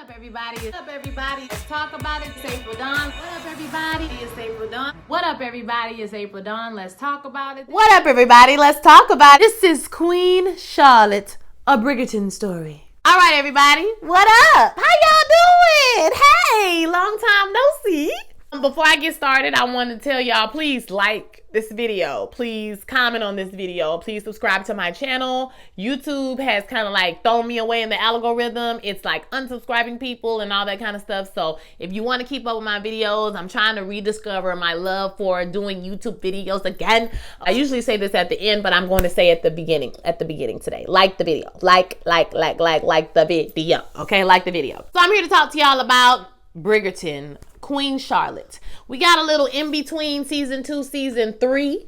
up, everybody? What up, everybody? Let's talk about it. It's April Dawn. What up, everybody? It's April Dawn. What up, everybody? It's April Dawn. Let's talk about it. What up, everybody? Let's talk about it. This is Queen Charlotte, a Bridgerton story. All right, everybody. What up? How y'all doing? Hey, long time no see. Before I get started, I want to tell y'all, please like this video. Please comment on this video. Please subscribe to my channel. YouTube has kind of like thrown me away in the algorithm. It's like unsubscribing people and all that kind of stuff. So if you want to keep up with my videos, I'm trying to rediscover my love for doing YouTube videos again. I usually say this at the end, but I'm going to say at the beginning today. Like the video. Like the video. Okay, like the video. So I'm here to talk to y'all about Bridgerton, Queen Charlotte. We got a little in between season 2, season 3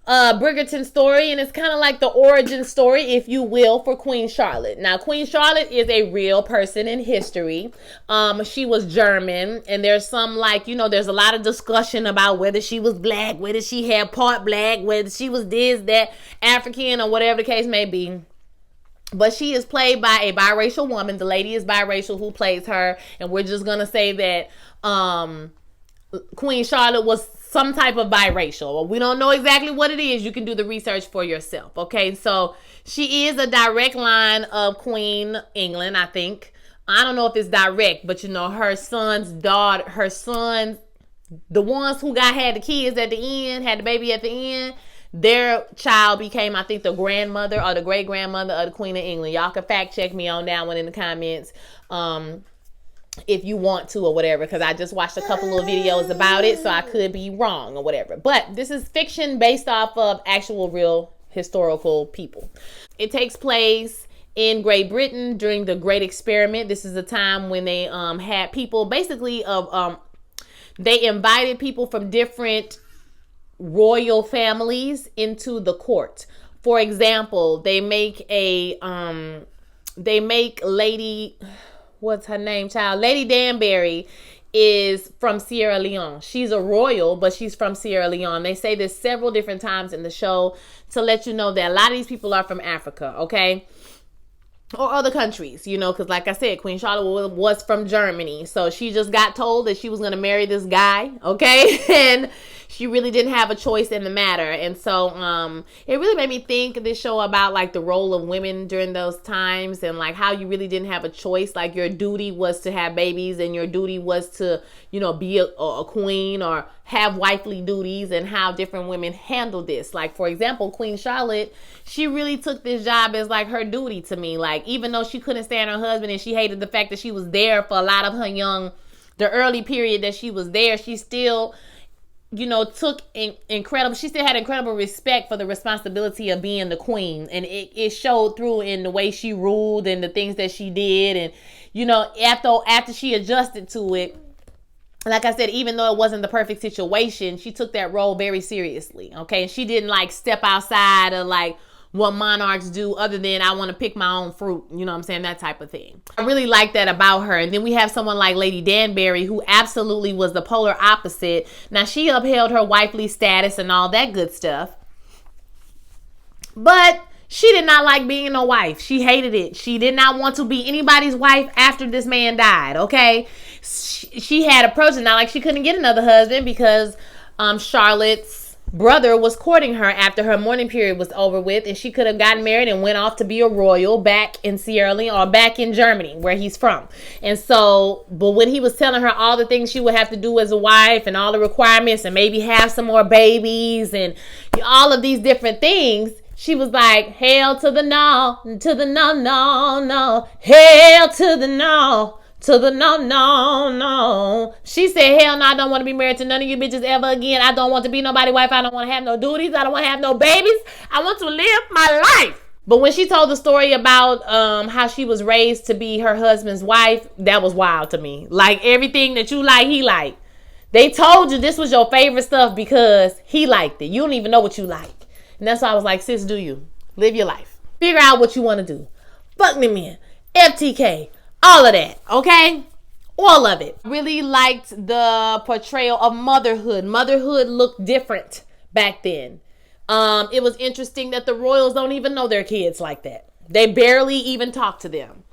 Bridgerton story, and it's kind of like the origin story, if you will, for Queen Charlotte. Now, Queen Charlotte is a real person in history. She was German, and there's some there's a lot of discussion about whether she was black, whether she had part black, whether she was this, that, African, or whatever the case may be. But she is played by a biracial woman. The lady is biracial who plays her. And we're just going to say that Queen Charlotte was some type of biracial. We don't know exactly what it is. You can do the research for yourself. Okay, so she is a direct line of Queen England, I think. I don't know if it's direct, but her sons, the ones who had the kids at the end, had the baby at the end, their child became, I think, the grandmother or the great-grandmother of the Queen of England. Y'all can fact-check me on that one in the comments if you want to or whatever, because I just watched a couple of videos about it, so I could be wrong or whatever. But this is fiction based off of actual real historical people. It takes place in Great Britain during the Great Experiment. This is a time when they had people, basically, they invited people from different royal families into the court. For example, they make Lady, what's her name, child? Lady Danbury is from Sierra Leone. She's a royal, but she's from Sierra Leone. They say this several different times in the show to let you know that a lot of these people are from Africa, okay? Or other countries, because like I said, Queen Charlotte was from Germany. So she just got told that she was going to marry this guy, okay? And she really didn't have a choice in the matter. And so it really made me think of this show about like the role of women during those times and like how you really didn't have a choice. Like your duty was to have babies and your duty was to, be a queen or have wifely duties, and how different women handle this. Like, for example, Queen Charlotte, she really took this job as like her duty to me. Like, even though she couldn't stand her husband and she hated the fact that she was there for a lot of her the early period that she was there, she still took she still had incredible respect for the responsibility of being the queen. And it showed through in the way she ruled and the things that she did. And, after she adjusted to it, like I said, even though it wasn't the perfect situation, she took that role very seriously. Okay. And she didn't like step outside of like what monarchs do, other than I want to pick my own fruit. You know what I'm saying? That type of thing. I really like that about her. And then we have someone like Lady Danbury, who absolutely was the polar opposite. Now, she upheld her wifely status and all that good stuff, but she did not like being a wife. She hated it. She did not want to be anybody's wife after this man died, okay? She had approached it. Not like she couldn't get another husband, because Charlotte's brother was courting her after her mourning period was over with, and she could have gotten married and went off to be a royal back in Sierra Leone or back in Germany, where he's from. And so, but when he was telling her all the things she would have to do as a wife and all the requirements and maybe have some more babies and all of these different things, she was like, hell to the no, to the no, no, no. Hell to the no, to the no, no, no. She said, hell no, I don't want to be married to none of you bitches ever again. I don't want to be nobody's wife. I don't want to have no duties. I don't want to have no babies. I want to live my life. But when she told the story about how she was raised to be her husband's wife, that was wild to me. Like, everything that you like, he liked. They told you this was your favorite stuff because he liked it. You don't even know what you like. And that's why I was like, sis, do you. Live your life. Figure out what you want to do. Fuck me men. FTK. All of that. Okay? All of it. Really liked the portrayal of motherhood. Motherhood looked different back then. It was interesting that the royals don't even know their kids like that. They barely even talk to them.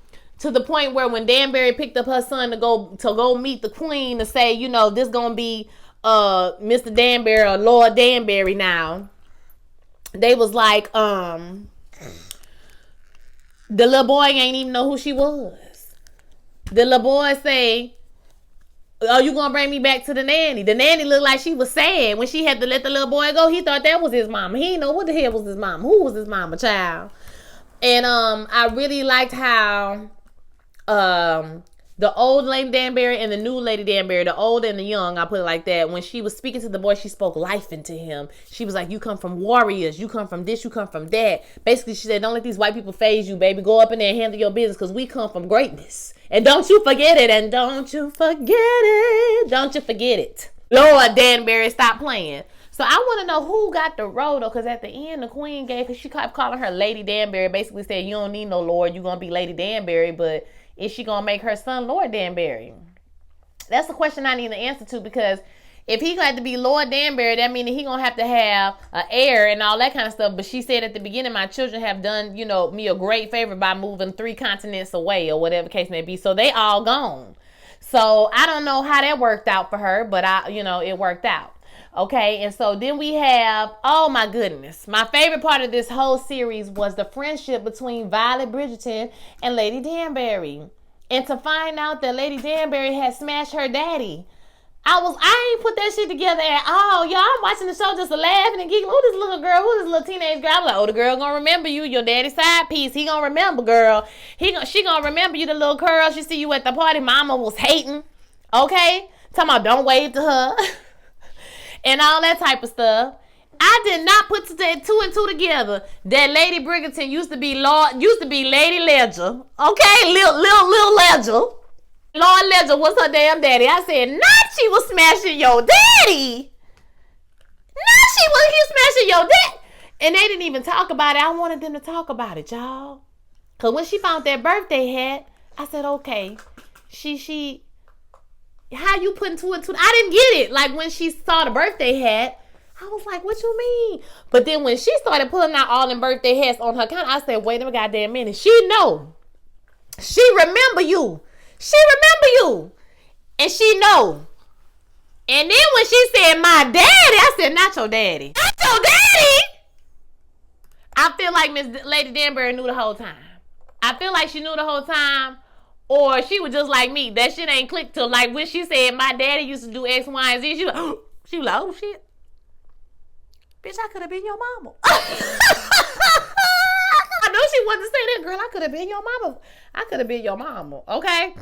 to the point where when Danbury picked up her son to go meet the queen to say, you know, this gonna be Mr. Danbury or Lord Danbury now, they was like, the little boy ain't even know who she was. The little boy say, oh, you gonna bring me back to the nanny? The nanny looked like she was sad when she had to let the little boy go. He thought that was his mama. He didn't know what the hell was his mama. Who was his mama, child? And I really liked how the old Lady Danbury and the new Lady Danbury, the old and the young, I put it like that, when she was speaking to the boy, she spoke life into him. She was like, you come from warriors, you come from this, you come from that. Basically, she said, don't let these white people phase you, baby. Go up in there and handle your business, because we come from greatness. And don't you forget it, and don't you forget it. Don't you forget it. Lord Danbury, stop playing. So I want to know who got the role, though, because at the end, the queen gave, because she kept calling her Lady Danbury, basically said, you don't need no lord, you're going to be Lady Danbury, but is she going to make her son Lord Danbury? That's the question I need an answer to, because if he got to be Lord Danbury, that means he going to have an heir and all that kind of stuff. But she said at the beginning, my children have done, you know, me a great favor by moving 3 continents away or whatever case may be. So they all gone. So I don't know how that worked out for her, but it worked out. Okay, and so then we have, oh my goodness, my favorite part of this whole series was the friendship between Violet Bridgerton and Lady Danbury. And to find out that Lady Danbury had smashed her daddy. I ain't put that shit together at all. Y'all, I'm watching the show just laughing and giggling. Who this little girl? Who this little teenage girl? I'm like, oh, the girl gonna remember you, your daddy's side piece. He gonna remember, girl. She gonna remember you, the little girl. She see you at the party. Mama was hating. Okay? Talking about don't wave to her. And all that type of stuff. I did not put 2 and 2 together. That Lady Bridgerton used to be Lady Ledger. Okay, little Ledger. Lord Ledger was her damn daddy. I said, not she was smashing your daddy. Not he smashing your daddy. And they didn't even talk about it. I wanted them to talk about it, y'all. Cause when she found that birthday hat, I said, okay, she. How you putting 2 and 2? I didn't get it. Like when she saw the birthday hat, I was like, what you mean? But then when she started pulling out all them birthday hats on her counter, I said, wait a goddamn minute. She know. She remember you. And she know. And then when she said my daddy, I said, not your daddy. Not your daddy? I feel like Miss Lady Danbury knew the whole time. I feel like she knew the whole time. Or she was just like me. That shit ain't clicked till like when she said my daddy used to do X, Y, and Z. She was like, oh shit. Bitch, I could have been your mama. I know she wanted to say that, girl. I could have been your mama. I could have been your mama. Okay?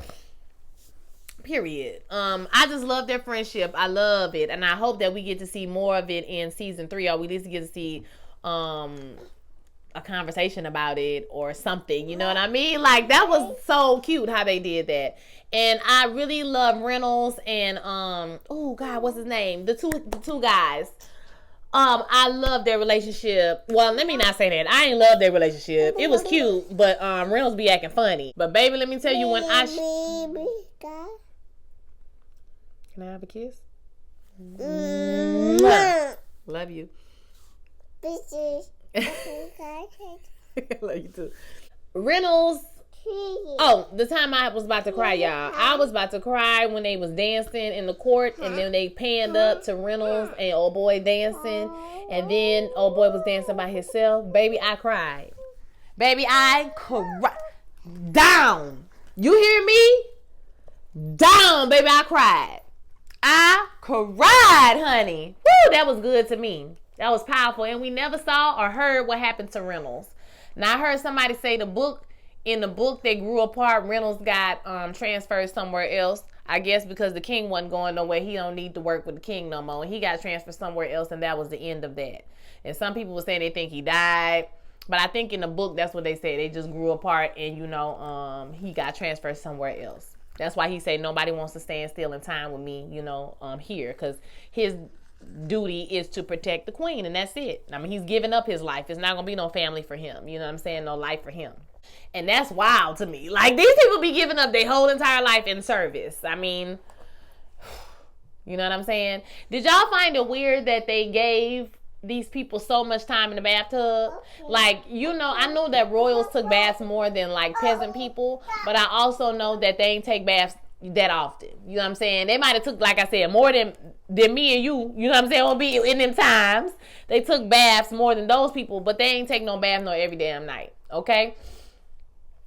Period. I just love their friendship. I love it. And I hope that we get to see more of it in season 3, or we at least get to see a conversation about it or something, you know what I mean? Like that was so cute how they did that. And I really love Reynolds and oh god, what's his name? The two guys. I love their relationship. Well, let me not say that. I ain't love their relationship. It was cute, but Reynolds be acting funny. But baby, let me tell you, when I can I have a kiss? Love you. Love you too. Reynolds. Oh, the time I was about to cry, y'all. I was about to cry when they was dancing in the court, and then they panned up to Reynolds and old boy dancing, and then old boy was dancing by himself. Baby, I cried. Baby, I cried. Down. You hear me? Down, baby, I cried. I cried, honey. Woo, that was good to me. That was powerful. And we never saw or heard what happened to Reynolds. Now, I heard somebody say in the book, they grew apart. Reynolds got transferred somewhere else. I guess because the king wasn't going nowhere. He don't need to work with the king no more. He got transferred somewhere else, and that was the end of that. And some people were saying they think he died. But I think in the book, that's what they said. They just grew apart, and, he got transferred somewhere else. That's why he said nobody wants to stand still in time with me, here. Because his duty is to protect the queen, and that's it. I mean, he's giving up his life. It's not gonna be no family for him, you know what I'm saying? No life for him. And that's wild to me. Like, these people be giving up their whole entire life in service. I mean, you know what I'm saying? Did y'all find it weird that they gave these people so much time in the bathtub. Like, you know, I know that royals took baths more than like peasant people, but I also know that they ain't take baths that often. You know what I'm saying? They might have took, like I said, more than me and you. You know what I'm saying? Won't be in them times. They took baths more than those people, but they ain't take no bath no every damn night. Okay?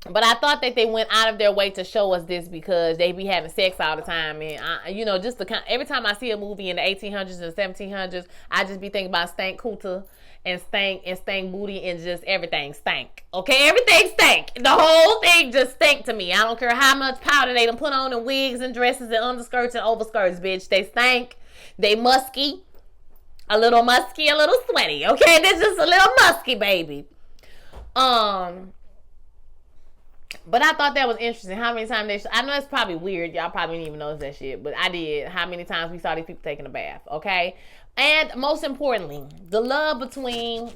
But I thought that they went out of their way to show us this because they be having sex all the time. And, you know, just every time I see a movie in the 1800s and 1700s, I just be thinking about stank cooter and stank booty and just everything stank. Okay? Everything stank. The whole thing just stank to me. I don't care how much powder they done put on in wigs and dresses and underskirts and overskirts, bitch. They stank. They musky. A little musky, a little sweaty. Okay? This just a little musky, baby. But I thought that was interesting. How many times I know it's probably weird. Y'all probably didn't even notice that shit. But I did. How many times we saw these people taking a bath. Okay? And most importantly, the love between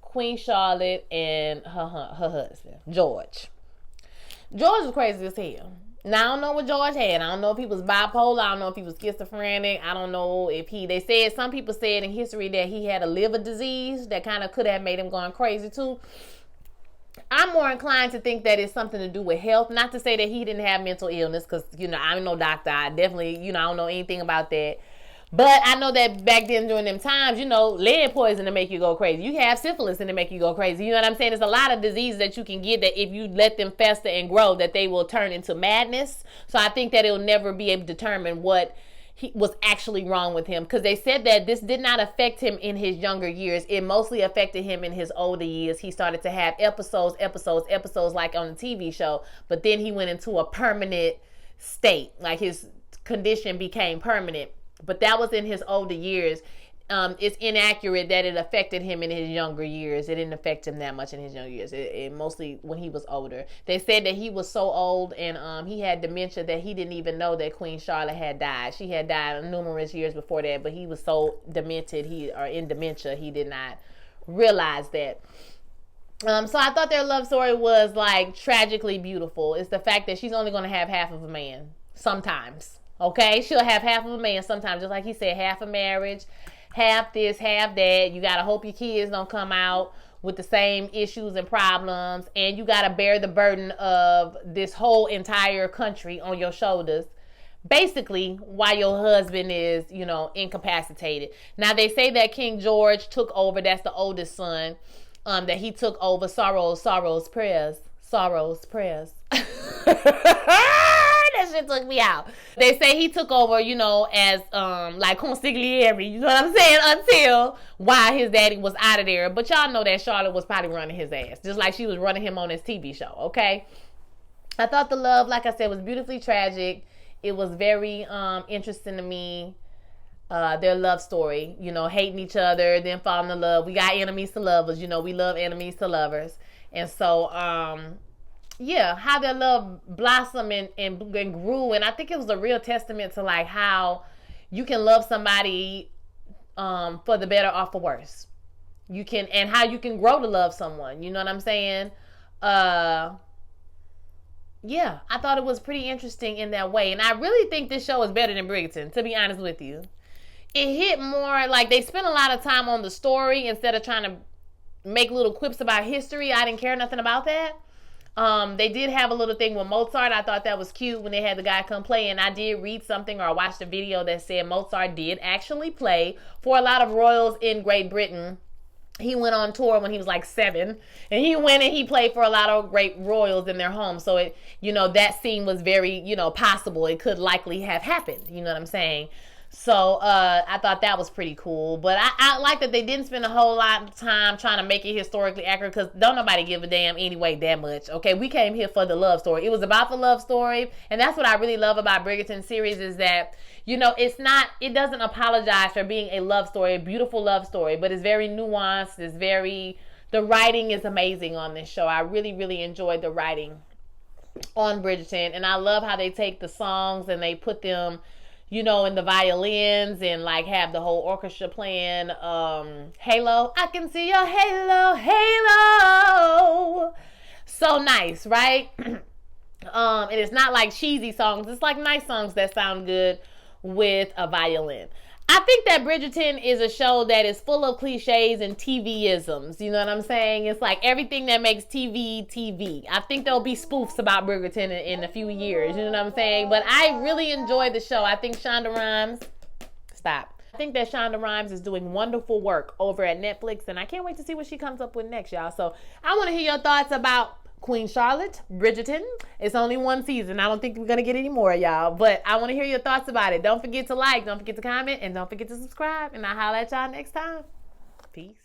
Queen Charlotte and her husband, George. George was crazy as hell. Now, I don't know what George had. I don't know if he was bipolar. I don't know if he was schizophrenic. I don't know if some people said in history that he had a liver disease that kind of could have made him going crazy too. I'm more inclined to think that it's something to do with health. Not to say that he didn't have mental illness, because, you know, I'm no doctor. I definitely, you know, I don't know anything about that. But I know that back then during them times, you know, lead poison to make you go crazy. You have syphilis and to make you go crazy. You know what I'm saying? There's a lot of diseases that you can get that if you let them fester and grow, that they will turn into madness. So I think that it'll never be able to determine what was actually wrong with him, because they said that this did not affect him in his younger years. It mostly affected him in his older years. He started to have episodes like on the TV show, but then he went into a permanent state, like his condition became permanent. But that was in his older years. It's inaccurate that it affected him in his younger years. It didn't affect him that much in his younger years. It mostly when he was older. They said that he was so old and he had dementia that he didn't even know that Queen Charlotte had died. She had died numerous years before that, but he was so demented, in dementia, he did not realize that. So I thought their love story was like tragically beautiful. It's the fact that she's only going to have half of a man sometimes. Okay, she'll have half of a man sometimes, just like he said, half a marriage, half this, half that. You gotta hope your kids don't come out with the same issues and problems, and you gotta bear the burden of this whole entire country on your shoulders, basically, while your husband is, you know, incapacitated. Now, they say that King George took over. That's the oldest son, that he took over. Sorrow's prayers. That shit took me out. They say he took over, you know, as like consigliere, you know what I'm saying, until while his daddy was out of there. But y'all know that Charlotte was probably running his ass, just like she was running him on his TV show. Okay, I thought the love, like I said, was beautifully tragic. It was very interesting to me. Their love story, you know, hating each other, then falling in love. We got enemies to lovers, you know, we love enemies to lovers. And so yeah, how their love blossomed and grew. And I think it was a real testament to like how you can love somebody for the better or for worse. You can, and how you can grow to love someone. You know what I'm saying? Yeah, I thought it was pretty interesting in that way. And I really think this show is better than Bridgerton, to be honest with you. It hit more, like they spent a lot of time on the story instead of trying to make little quips about history. I didn't care nothing about that. They did have a little thing with Mozart. I thought that was cute when they had the guy come play, and I did read something or watched a video that said Mozart did actually play for a lot of royals in Great Britain. He went on tour when he was like 7, and he went and he played for a lot of great royals in their home. So it, you know, that scene was very, you know, possible. It could likely have happened. You know what I'm saying? So I thought that was pretty cool. But I like that they didn't spend a whole lot of time trying to make it historically accurate, because don't nobody give a damn anyway that much. Okay, we came here for the love story. It was about the love story. And that's what I really love about Bridgerton series, is that, you know, it doesn't apologize for being a love story, a beautiful love story, but it's very nuanced. The writing is amazing on this show. I really, really enjoyed the writing on Bridgerton. And I love how they take the songs and they put them, you know, in the violins, and like have the whole orchestra playing Halo. I can see your halo, halo. So nice, right? And it's not like cheesy songs. It's like nice songs that sound good with a violin. I I think that Bridgerton is a show that is full of cliches and TV-isms. You know what I'm saying? It's like everything that makes TV, TV. I think there'll be spoofs about Bridgerton in a few years. You know what I'm saying? But I really enjoy the show. I think Shonda Rhimes... Stop. I think that Shonda Rhimes is doing wonderful work over at Netflix, and I can't wait to see what she comes up with next, y'all. So I want to hear your thoughts about Queen Charlotte, Bridgerton. It's only one season. I don't think we're going to get any more, y'all. But I want to hear your thoughts about it. Don't forget to like, don't forget to comment, and don't forget to subscribe. And I'll holler at y'all next time. Peace.